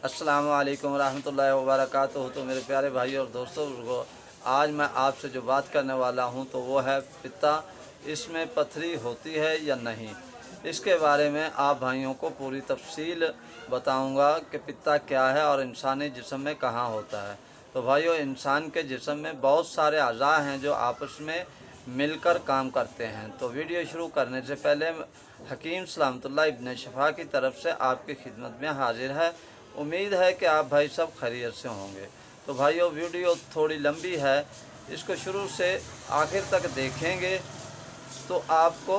अस्सलामु अलैकुम रहमतुल्लाहि व बरकातुहू। तो मेरे प्यारे भाई और दोस्तों, आज मैं आपसे जो बात करने वाला हूं तो वो है पित्ता, इसमें पथरी होती है या नहीं। इसके बारे में आप भाइयों को पूरी तफसील बताऊंगा कि पित्ता क्या है और इंसानी जिस्म में कहाँ होता है। तो भाइयों, इंसान के जिस्म में बहुत सारे अज़ा हैं जो आपस में मिलकर काम करते हैं। तो वीडियो शुरू करने से पहले हकीम सलामतुल्लाह इब्न शफा की तरफ से आपकी खिदमत में हाजिर है। उम्मीद है कि आप भाई सब खैरियत से होंगे। तो भाइयों, वीडियो थोड़ी लंबी है, इसको शुरू से आखिर तक देखेंगे तो आपको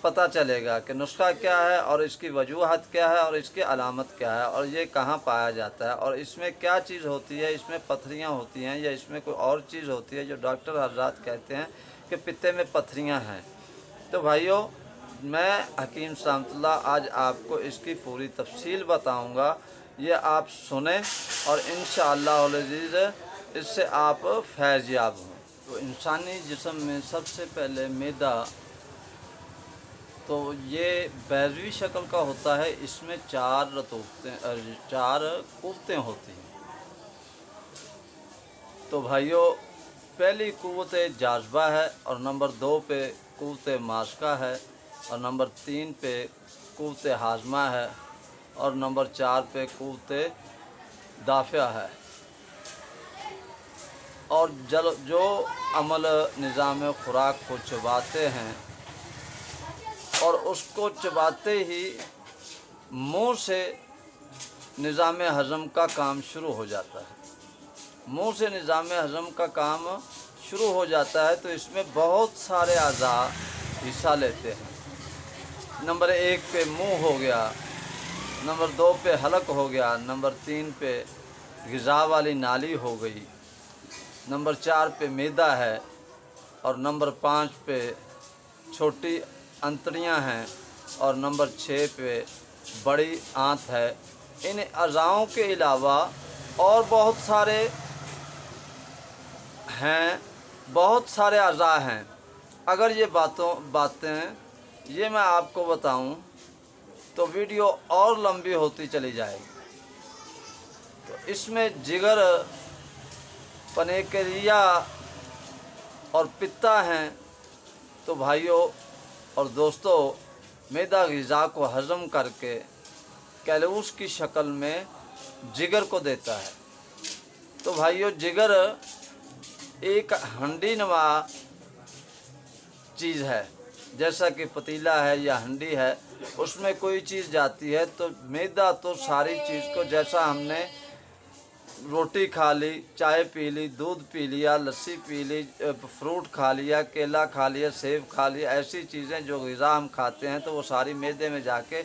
पता चलेगा कि नुस्खा क्या है और इसकी वजूहत क्या है और इसकी अलामत क्या है और ये कहाँ पाया जाता है और इसमें क्या चीज़ होती है, इसमें पथरियाँ होती हैं या इसमें कोई और चीज़ होती है जो डॉक्टर हज़रात कहते हैं कि पित्ते में पथरियाँ हैं। तो भाइयों, मैं हकीम सलामतुल्लाह आज आपको इसकी पूरी तफसील बताऊँगा। ये आप सुने और इंशाअल्लाह अज़ीज़ इससे आप फैज़याब हों। तो इंसानी जिस्म में सबसे पहले मैदा, तो ये बैज़वी शक्ल का होता है। इसमें चार कुव्वतें होती हैं। तो भाइयों, पहली कुव्वत जाज़बा है और नंबर 2 पे कुव्वत माशका है और नंबर 3 पे कुव्वत हाज़मा है और नंबर 4 पे कुव्वत दाफ़िया है। और जो अमल निज़ाम खुराक को चबाते हैं और उसको चबाते ही मुंह से निज़ाम हज़म का काम शुरू हो जाता है। मुंह से निज़ाम हज़म का काम शुरू हो जाता है तो इसमें बहुत सारे अज़ा हिस्सा लेते हैं। नंबर 1 पे मुंह हो गया, नंबर 2 पे हलक हो गया, नंबर 3 पे ग़िज़ा वाली नाली हो गई, नंबर 4 पे मैदा है और नंबर 5 पे छोटी अंतड़ियां हैं और नंबर 6 पे बड़ी आंत है। इन अज़ाओं के अलावा और बहुत सारे अज़ा हैं। अगर ये बातें ये मैं आपको बताऊं तो वीडियो और लंबी होती चली जाएगी। तो इसमें जिगर, पनेक्रिया और पित्ता हैं। तो भाइयों और दोस्तों, मैदा ग़िज़ा को हज़म करके कैलूस की शक्ल में जिगर को देता है। तो भाइयों, जिगर एक हंडी नुमा चीज़ है, जैसा कि पतीला है या हंडी है, उसमें कोई चीज़ जाती है तो मैदा तो सारी चीज़ को, जैसा हमने रोटी खा ली, चाय पी ली, दूध पी लिया, लस्सी पी ली, फ्रूट खा लिया, केला खा लिया, सेब खा लिया, ऐसी चीज़ें जो ग़िज़ा हम खाते हैं तो वो सारी मैदे में जाके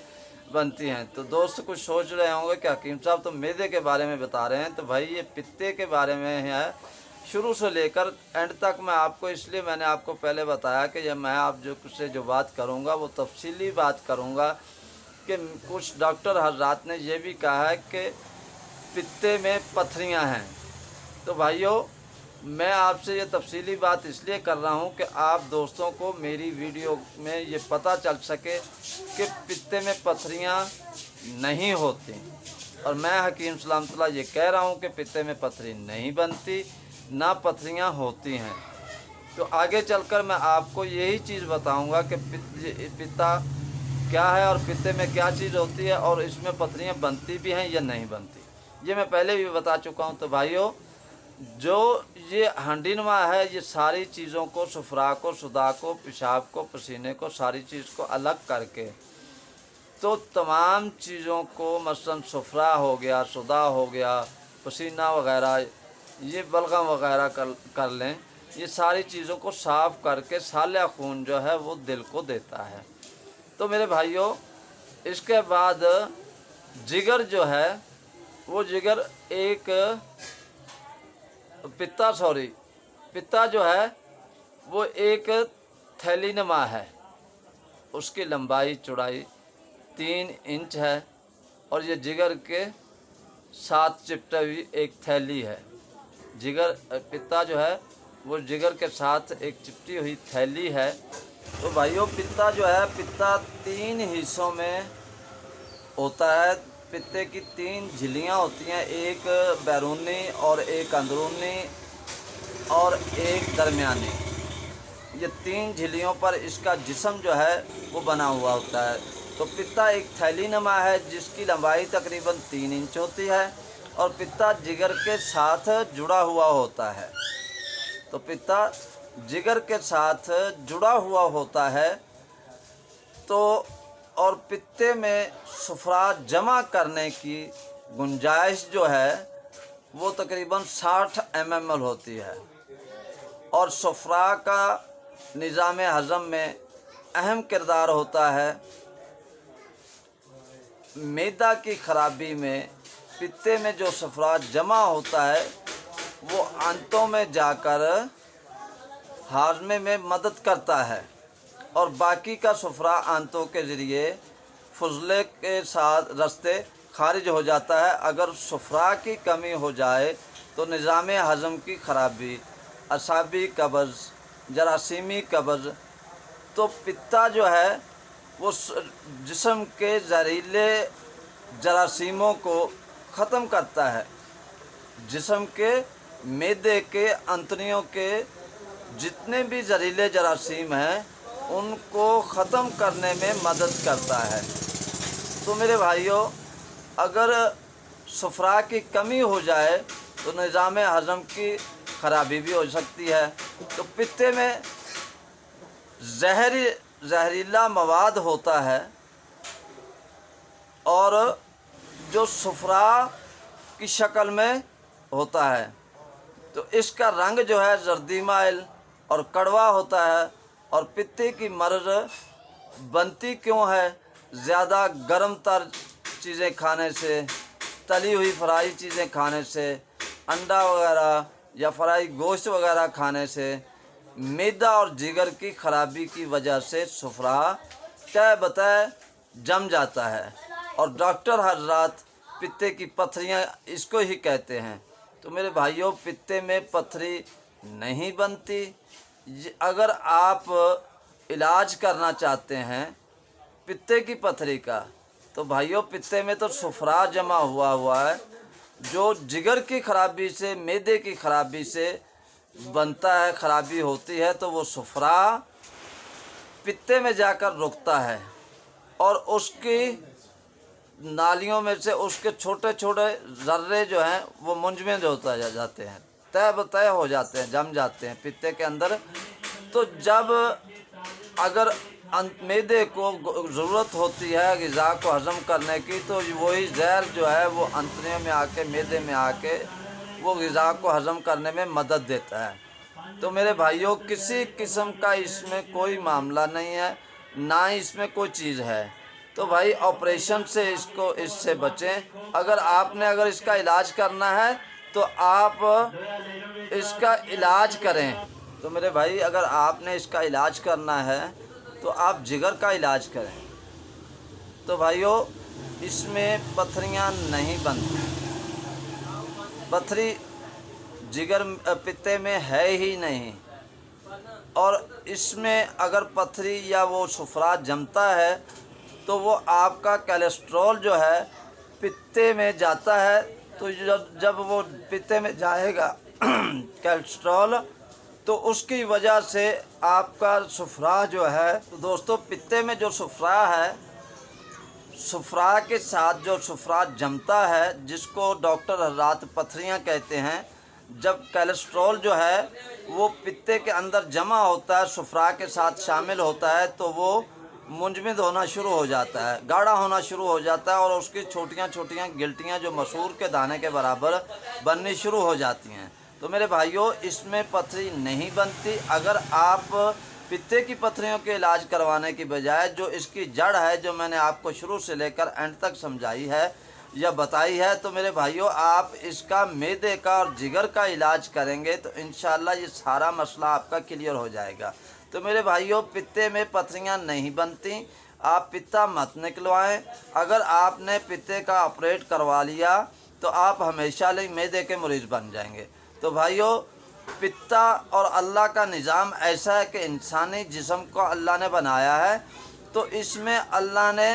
बनती हैं। तो दोस्त कुछ सोच रहे होंगे कि हकीम साहब तो मैदे के बारे में बता रहे हैं। तो भाई, ये पित्ते के बारे में है। शुरू से लेकर एंड तक मैं आपको, इसलिए मैंने आपको पहले बताया कि जब मैं आप जो बात करूँगा वो तफसीली बात करूँगा कि कुछ डॉक्टर हज़रात ने ये भी कहा है कि पित्ते में पथरियां हैं। तो भाइयों, मैं आपसे ये तफसीली बात इसलिए कर रहा हूं कि आप दोस्तों को मेरी वीडियो में ये पता चल सके कि पित्ते में पथरियां नहीं होती। और मैं हकीम सलामतुल्लाह ये कह रहा हूं कि पित्ते में पथरी नहीं बनती, ना पथरियां होती हैं। तो आगे चलकर मैं आपको यही चीज़ बताऊंगा कि पित्ता क्या है और पित्ते में क्या चीज़ होती है और इसमें पथरियां बनती भी हैं या नहीं बनती। ये मैं पहले भी बता चुका हूँ। तो भाइयों, जो ये हंडीनुमा है, ये सारी चीज़ों को, सुफरा को, सुदा को, पेशाब को, पसीने को, सारी चीज़ को अलग करके तो तमाम चीज़ों को, मसलन सुफरा हो गया, सुदा हो गया, पसीना वगैरह, ये बलगम वगैरह कर लें, ये सारी चीज़ों को साफ़ करके साले खून जो है वो दिल को देता है। तो मेरे भाइयों, इसके बाद जिगर जो है वो जिगर एक पित्ता जो है वो एक थैलीनुमा है। उसकी लंबाई चौड़ाई 3 इंच है और ये जिगर के साथ चिपटी हुई एक थैली है। पित्ता जो है वो जिगर के साथ एक चिपटी हुई थैली है। तो भाइयों, पित्ता जो है, पित्ता 3 हिस्सों में होता है। पित्ते की 3 झिल्लियाँ होती हैं, एक बैरूनी और एक अंदरूनी और एक दरमियानी। ये 3 झिल्लियों पर इसका जिस्म जो है वो बना हुआ होता है। तो पित्ता एक थैली नमा है जिसकी लंबाई तकरीबन 3 इंच होती है और पित्ता जिगर के साथ जुड़ा हुआ होता है। तो पित्ता जिगर के साथ जुड़ा हुआ होता है। तो और पित्ते में सुफरा जमा करने की गुंजाइश जो है वो तकरीबन 60 mml होती है। और सुफरा का निज़ाम हज़म में अहम किरदार होता है। मैदा की खराबी में पित्ते में जो सुफरा जमा होता है वो आंतों में जाकर हाजमे में मदद करता है और बाकी का सुफरा आंतों के ज़रिए फुजले के साथ रास्ते खारिज हो जाता है। अगर सुफरा की कमी हो जाए तो निज़ाम हज़म की खराबी, असाबी कब्ज़, जरासीमी कब्ज़, तो पित्ता जो है वो जिस्म के जहरीले जरासीमों को ख़त्म करता है। जिस्म के मैदे के अंतड़ियों के जितने भी जहरीले जरासीम हैं उनको ख़त्म करने में मदद करता है। तो मेरे भाइयों, अगर सुफरा की कमी हो जाए तो निज़ाम हज़म की खराबी भी हो सकती है। तो पित्ते में जहरीला मवाद होता है और जो सुफरा की शक्ल में होता है। तो इसका रंग जो है जर्दी माइल और कड़वा होता है। और पित्ते की मर्ज़ बनती क्यों है? ज़्यादा गर्म तर चीज़ें खाने से, तली हुई फ्राई चीज़ें खाने से, अंडा वगैरह या फ्राई गोश्त वगैरह खाने से, मैदा और जिगर की खराबी की वजह से सुफरा तय बतय जम जाता है। और डॉक्टर हजरात पित्ते की पथरियाँ इसको ही कहते हैं। तो मेरे भाइयों, पित्ते में पथरी नहीं बनती। अगर आप इलाज करना चाहते हैं पित्ते की पथरी का, तो भाइयों पित्ते में तो सुफरा जमा हुआ है जो जिगर की खराबी से, मैदे की खराबी से बनता है, खराबी होती है। तो वो सुफरा पित्ते में जाकर रुकता है और उसकी नालियों में से उसके छोटे छोटे ज़र्रे जो हैं वो मुंजमद होता जाते हैं, तय बतय हो जाते हैं, जम जाते हैं पित्ते के अंदर। तो जब अगर मैदे को ज़रूरत होती है ग़िज़ा को हज़म करने की, तो वही जहर जो है वो अंतड़ियों में आके, मैदे में आके वो ग़िज़ा को हज़म करने में मदद देता है। तो मेरे भाइयों, किसी किस्म का इसमें कोई मामला नहीं है, ना ही इसमें कोई चीज़ है। तो भाई ऑपरेशन से इससे बचें। अगर इसका इलाज करना है तो आप इसका इलाज करें। तो मेरे भाई, अगर आपने इसका इलाज करना है तो आप जिगर का इलाज करें। तो भाइयों, इसमें पथरियाँ नहीं बनती। पथरी जिगर पित्ते में है ही नहीं। और इसमें अगर पथरी या वो सुफरा जमता है तो वो आपका कोलेस्ट्रॉल जो है पित्ते में जाता है। तो जब वो पित्ते में जाएगा कोलेस्ट्रॉल, तो उसकी वजह से आपका सुफरा जो है, तो दोस्तों पित्ते में जो सुफरा है, सुफरा के साथ जो सुफरा जमता है, जिसको डॉक्टर हजरात पथरियाँ कहते हैं, जब कोलेस्ट्रॉल जो है वो पित्ते के अंदर जमा होता है, सुफरा के साथ शामिल होता है, तो वो मुंजमद होना शुरू हो जाता है, गाढ़ा होना शुरू हो जाता है और उसकी छोटियाँ छोटियाँ गिल्टियाँ जो मसूर के दाने के बराबर बननी शुरू हो जाती हैं। तो मेरे भाइयों, इसमें पथरी नहीं बनती। अगर आप पित्ते की पथरियों के इलाज करवाने की बजाय जो इसकी जड़ है, जो मैंने आपको शुरू से लेकर एंड तक समझाई है या बताई है, तो मेरे भाइयों आप इसका मैदे का और जिगर का इलाज करेंगे तो इंशाअल्लाह ये सारा मसला आपका क्लियर हो जाएगा। तो मेरे भाइयों, पित्ते में पथरियाँ नहीं बनती, आप पित्ता मत निकलवाएं। अगर आपने पित्ते का ऑपरेट करवा लिया तो आप हमेशा लिए मैदे के मरीज़ बन जाएंगे। तो भाइयों, पित्ता और अल्लाह का निज़ाम ऐसा है कि इंसानी जिस्म को अल्लाह ने बनाया है, तो इसमें अल्लाह ने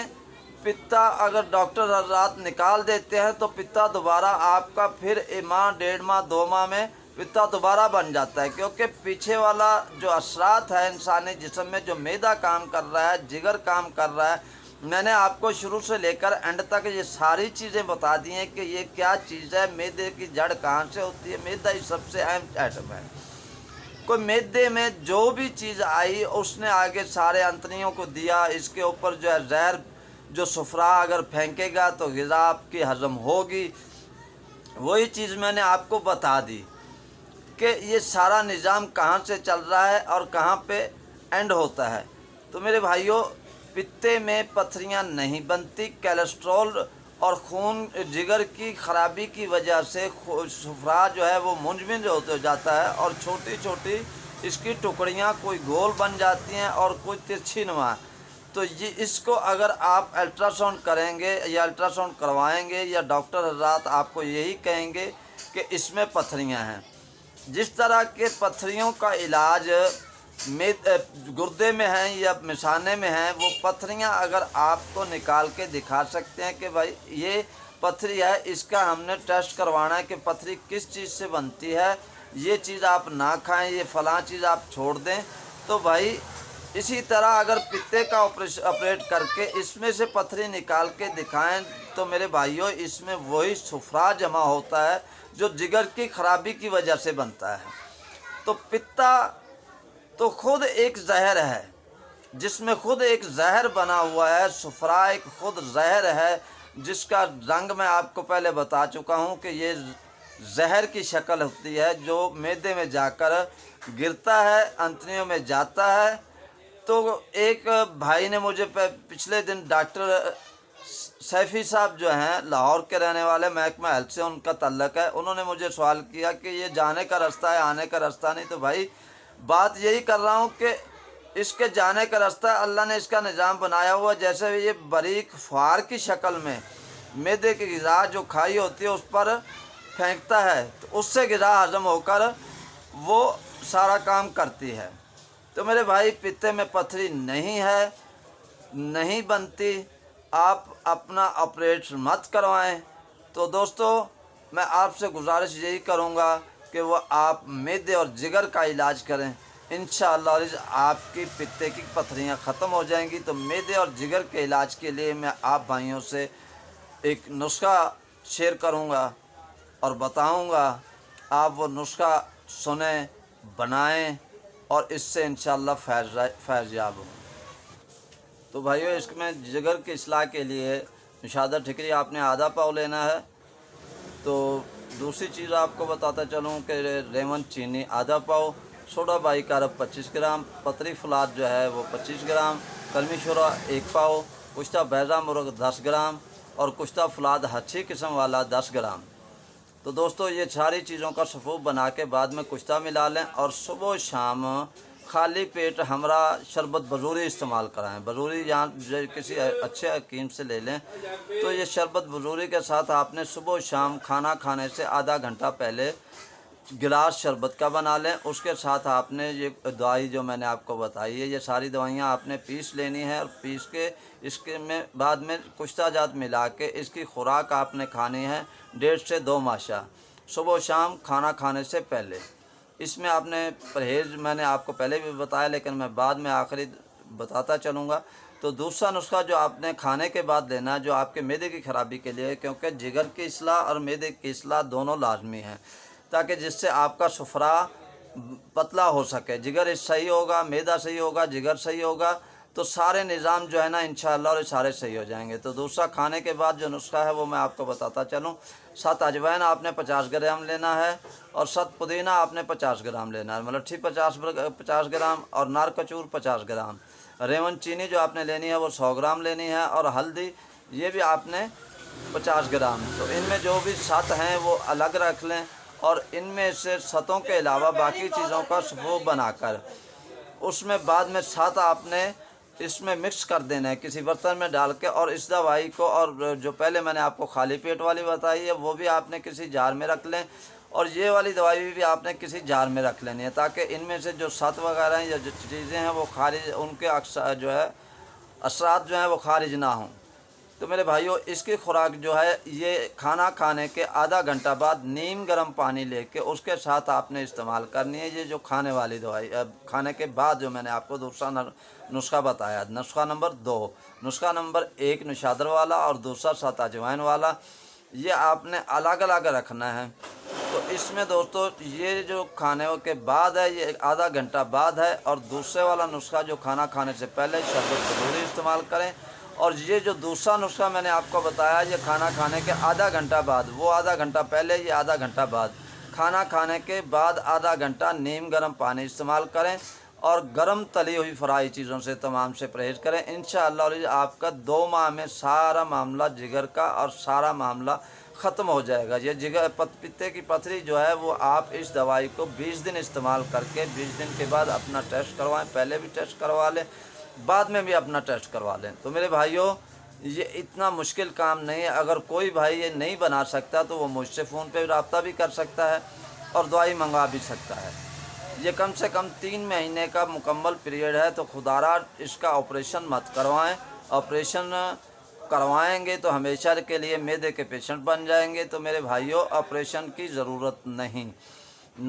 पित्ता अगर डॉक्टर हजरात निकाल देते हैं तो पित्ता दोबारा आपका फिर माह, 1.5 माह, 2 माह में पित्ता दोबारा बन जाता है, क्योंकि पीछे वाला जो असरात है इंसानी जिस्म में, जो मैदा काम कर रहा है, जिगर काम कर रहा है, मैंने आपको शुरू से लेकर एंड तक ये सारी चीज़ें बता दी हैं कि ये क्या चीज़ है, मैदे की जड़ कहाँ से होती है। मैदा ही सबसे अहम आइटम है। कोई मैदे में जो भी चीज़ आई उसने आगे सारे अंतड़ियों को दिया, इसके ऊपर जो है जहर जो सुफरा अगर फेंकेगा तो ग़िज़ा आपकी हज़म होगी। वही चीज़ मैंने आपको बता दी कि ये सारा निज़ाम कहाँ से चल रहा है और कहाँ पे एंड होता है। तो मेरे भाइयों, पित्ते में पथरियाँ नहीं बनती। कोलेस्ट्रॉल और खून जिगर की ख़राबी की वजह से सुफरा जो है वो मुंजमद होते जाता है और छोटी छोटी इसकी टुकड़ियाँ कोई गोल बन जाती हैं और कोई तिरछी नुमा। तो ये इसको अगर आप अल्ट्रासाउंड करेंगे या अल्ट्रासाउंड करवाएंगे या डॉक्टर हज़रात आपको यही कहेंगे कि इसमें पथरियाँ हैं। जिस तरह के पथरियों का इलाज में गुर्दे में हैं या मिसाने में हैं, वो पथरियां अगर आपको निकाल के दिखा सकते हैं कि भाई ये पथरी है, इसका हमने टेस्ट करवाना है कि पथरी किस चीज़ से बनती है, ये चीज़ आप ना खाएं, ये फ़लाँ चीज़ आप छोड़ दें। तो भाई इसी तरह अगर पित्ते का ऑपरेट करके इसमें से पथरी निकाल के दिखाएं तो मेरे भाइयों, इसमें वही सुफरा जमा होता है जो जिगर की ख़राबी की वजह से बनता है। तो पित्ता तो खुद एक जहर है, जिसमें खुद एक जहर बना हुआ है। सुफरा एक खुद जहर है जिसका रंग मैं आपको पहले बता चुका हूँ कि ये जहर की शक्ल होती है, जो मैदे में जाकर गिरता है, अंतड़ियों में जाता है। तो एक भाई ने मुझे पिछले दिन, डॉक्टर सैफ़ी साहब जो हैं लाहौर के रहने वाले, महकमा हेल्थ से उनका तल्लक है, उन्होंने मुझे सवाल किया कि ये जाने का रास्ता है, आने का रास्ता नहीं। तो भाई बात यही कर रहा हूँ कि इसके जाने का रास्ता अल्लाह ने इसका निज़ाम बनाया हुआ। जैसे ये बारीक फार की शक्ल में मैदे की ग़िज़ा जो खाई होती है उस पर फेंकता है, तो उससे ग़िज़ा हज़म होकर वो सारा काम करती है। तो मेरे भाई, पित्ते में पथरी नहीं है, नहीं बनती। आप अपना ऑपरेशन मत करवाएं। तो दोस्तों, मैं आपसे गुजारिश यही करूंगा कि वो आप मैदे और जिगर का इलाज करें। इंशाअल्लाह आपकी पित्ते की पथरियां ख़त्म हो जाएंगी। तो मैदे और जिगर के इलाज के लिए मैं आप भाइयों से एक नुस्खा शेयर करूंगा और बताऊंगा। आप वो नुस्खा सुनें, बनाएं और इससे इंशाअल्लाह फैज़ याब हो। तो भाइयों, इसमें जिगर की इस्लाह के लिए निशादा ठिकरी आपने आधा पाव लेना है। तो दूसरी चीज़ आपको बताता चलूँ कि रेमन चीनी आधा पाव, सोडा बाइक अरब 25 ग्राम, पतरी फलाद जो है वो 25 ग्राम, कलमी शुरा 1 पाव, कुश्ता बैज़ा मुर्ग 10 ग्राम और कुश्ता फलाद अच्छी किस्म वाला 10 ग्राम। तो दोस्तों, ये सारी चीज़ों का सफ़ूफ बना के बाद में कुश्ता मिला लें और सुबह शाम खाली पेट हमरा शरबत बजूरी इस्तेमाल कराएं। बजूरी यहाँ किसी अच्छे हकीम से ले लें। तो ये शरबत बजूरी के साथ आपने सुबह शाम खाना खाने से आधा घंटा पहले गिलास शरबत का बना लें। उसके साथ आपने ये दवाई जो मैंने आपको बताई है, ये सारी दवाइयाँ आपने पीस लेनी है और पीस के इसके में बाद में कुश्ता जात मिला के इसकी खुराक आपने खानी है 1.5 से 2 माशा, सुबह शाम खाना खाने से पहले। इसमें आपने परहेज़ मैंने आपको पहले भी बताया, लेकिन मैं बाद में आखिरी बताता चलूँगा। तो दूसरा नुस्खा जो आपने खाने के बाद लेना है, जो आपके मैदे की ख़राबी के लिए, क्योंकि जिगर की इस्लाह और मैदे की इस्लाह दोनों लाजमी हैं, ताकि जिससे आपका सुफरा पतला हो सके। जिगर सही होगा, मैदा सही होगा, जिगर सही होगा, तो सारे निज़ाम जो है ना इंशाअल्लाह और सारे सही हो जाएंगे। तो दूसरा खाने के बाद जो नुस्खा है वो मैं आपको बताता चलूँ। 7 अजवाइन आपने 50 ग्राम लेना है और 7 पुदीना आपने 50 ग्राम लेना है, मलट्ठी 50 ग्राम और नार कचूर 50 ग्राम। रेवन चीनी जो आपने लेनी है वो 100 ग्राम लेनी है और हल्दी ये भी आपने 50 ग्राम। तो इनमें जो भी 7 हैं वो अलग रख लें और इनमें से 7 के अलावा बाकी चीज़ों का सफ़ूफ बनाकर उसमें बाद में 7 आपने इसमें मिक्स कर देना है किसी बर्तन में डाल के। और इस दवाई को, और जो पहले मैंने आपको खाली पेट वाली बताई है, वो भी आपने किसी जार में रख लें और ये वाली दवाई भी आपने किसी जार में रख लेनी है, ताकि इनमें से जो 7 वगैरह हैं या जो चीज़ें हैं वो खारिज, उनके जो है असरात जो हैं वो खारिज ना हों। تو میرے بھائیوں اس کی خوراک جو ہے یہ کھانا کھانے کے آدھا گھنٹہ بعد نیم گرم پانی لے کے اس کے ساتھ آپ نے استعمال کرنی ہے، یہ جو کھانے والی دوائی کھانے کے بعد جو میں نے آپ کو دوسرا نسخہ بتایا، نسخہ نمبر 2، نسخہ نمبر 1 نشادر والا اور دوسرا 7 اجوائن والا، یہ آپ نے الگ الگ رکھنا ہے۔ تو اس میں دوستو یہ جو کھانے کے بعد ہے یہ آدھا گھنٹہ بعد ہے، اور دوسرے والا نسخہ جو کھانا کھانے سے پہلے شربت ضروری استعمال کریں، اور یہ جو دوسرا نسخہ میں نے آپ کو بتایا یہ کھانا کھانے کے آدھا گھنٹہ بعد، وہ آدھا گھنٹہ پہلے یہ آدھا گھنٹہ بعد، کھانا کھانے کے بعد آدھا گھنٹہ نیم گرم پانی استعمال کریں، اور گرم تلی ہوئی فرائی چیزوں سے تمام سے پرہیز کریں۔ انشاءاللہ آپ کا 2 ماہ میں سارا معاملہ جگر کا اور سارا معاملہ ختم ہو جائے گا۔ یہ جگر پتے کی پتھری جو ہے وہ آپ اس دوائی کو 20 دن استعمال کر کے 20 دن کے بعد اپنا ٹیسٹ کروائیں، پہلے بھی ٹیسٹ کروا لیں، بعد میں بھی اپنا ٹیسٹ کروا لیں۔ تو میرے بھائیوں یہ اتنا مشکل کام نہیں ہے، اگر کوئی بھائی یہ نہیں بنا سکتا تو وہ مجھ سے فون پہ رابطہ بھی کر سکتا ہے اور دوائی منگوا بھی سکتا ہے۔ یہ کم سے کم 3 مہینے کا مکمل پیریڈ ہے، تو خدا را اس کا آپریشن مت کروائیں۔ آپریشن کروائیں گے تو ہمیشہ کے لیے معدے کے پیشنٹ بن جائیں گے۔ تو میرے بھائیوں آپریشن کی ضرورت نہیں،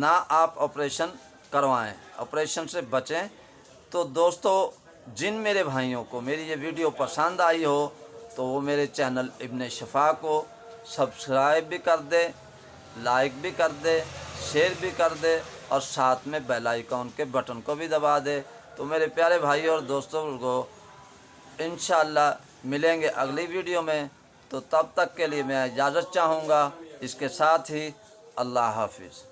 نہ آپ آپریشن کروائیں، آپریشن سے بچیں۔ تو دوستو جن میرے بھائیوں کو میری یہ ویڈیو پسند آئی ہو تو وہ میرے چینل ابن شفا کو سبسکرائب بھی کر دے، لائک بھی کر دے، شیئر بھی کر دے، اور ساتھ میں بیل آئیکن کے بٹن کو بھی دبا دے۔ تو میرے پیارے بھائیوں اور دوستوں کو انشاءاللہ ملیں گے اگلی ویڈیو میں، تو تب تک کے لیے میں اجازت چاہوں گا۔ اس کے ساتھ ہی اللہ حافظ۔